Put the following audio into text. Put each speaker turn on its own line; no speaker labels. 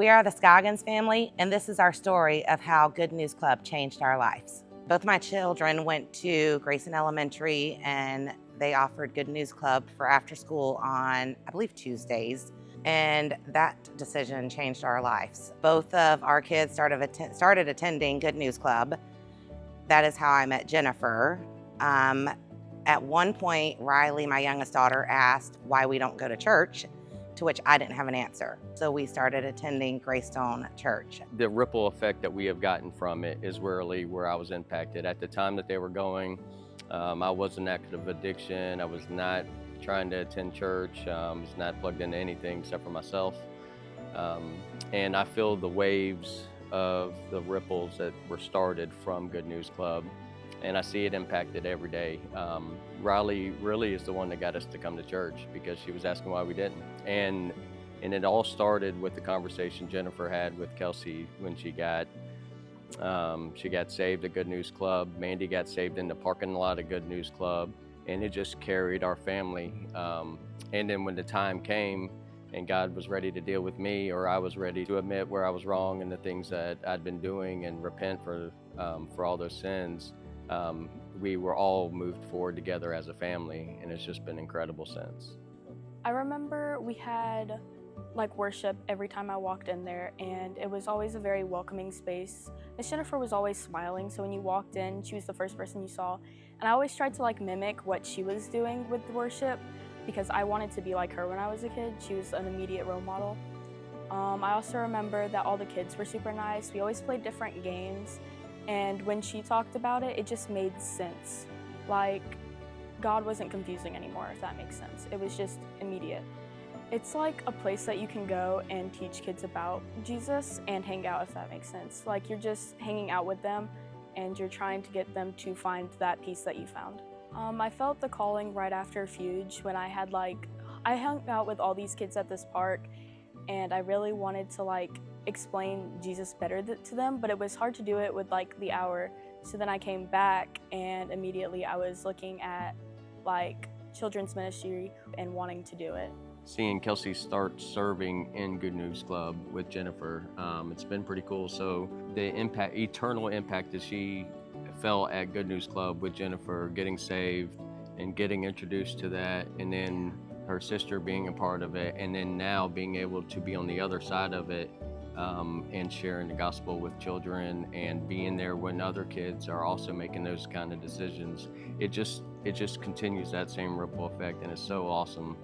We are the Scoggins family, and this is our story of how Good News Club changed our lives. Both my children went to Grayson Elementary, and they offered Good News Club for after school on, I believe, Tuesdays. And that decision changed our lives. Both of our kids started attending Good News Club. That is how I met Jennifer. At one point, Riley, my youngest daughter, asked why we don't go to church, to which I didn't have an answer. So we started attending Greystone Church.
The ripple effect that we have gotten from it is really where I was impacted. At the time that they were going, I was in active addiction. I was not trying to attend church. I was not plugged into anything except for myself. And I feel the waves of the ripples that were started from Good News Club, and I see it impacted every day. Riley really is the one that got us to come to church because she was asking why we didn't. And it all started with the conversation Jennifer had with Kelsey when she got saved at Good News Club. Mandy got saved in the parking lot of Good News Club, and it just carried our family. And then when the time came and God was ready to deal with me, or I was ready to admit where I was wrong and the things that I'd been doing and repent for all those sins, we were all moved forward together as a family, and it's just been incredible since.
I remember we had like worship every time I walked in there, and it was always a very welcoming space. Miss Jennifer was always smiling, so when you walked in, she was the first person you saw. And I always tried to like mimic what she was doing with the worship because I wanted to be like her when I was a kid. She was an immediate role model. I also remember that all the kids were super nice. We always played different games. And when she talked about it, it just made sense. Like, God wasn't confusing anymore, if that makes sense. It was just immediate. It's like a place that you can go and teach kids about Jesus and hang out, if that makes sense. Like, you're just hanging out with them and you're trying to get them to find that peace that you found. I felt the calling right after Fuge when I hung out with all these kids at this park, and I really wanted to explain Jesus better to them, but it was hard to do it with the hour. So then I came back, and immediately I was looking at children's ministry and wanting to do it.
Seeing Kelsey start serving in Good News Club with Jennifer, it's been pretty cool. So the eternal impact that she felt at Good News Club with Jennifer, getting saved and getting introduced to that, and then her sister being a part of it, and then now being able to be on the other side of it, and sharing the gospel with children and being there when other kids are also making those kind of decisions. It just continues that same ripple effect, and it's so awesome.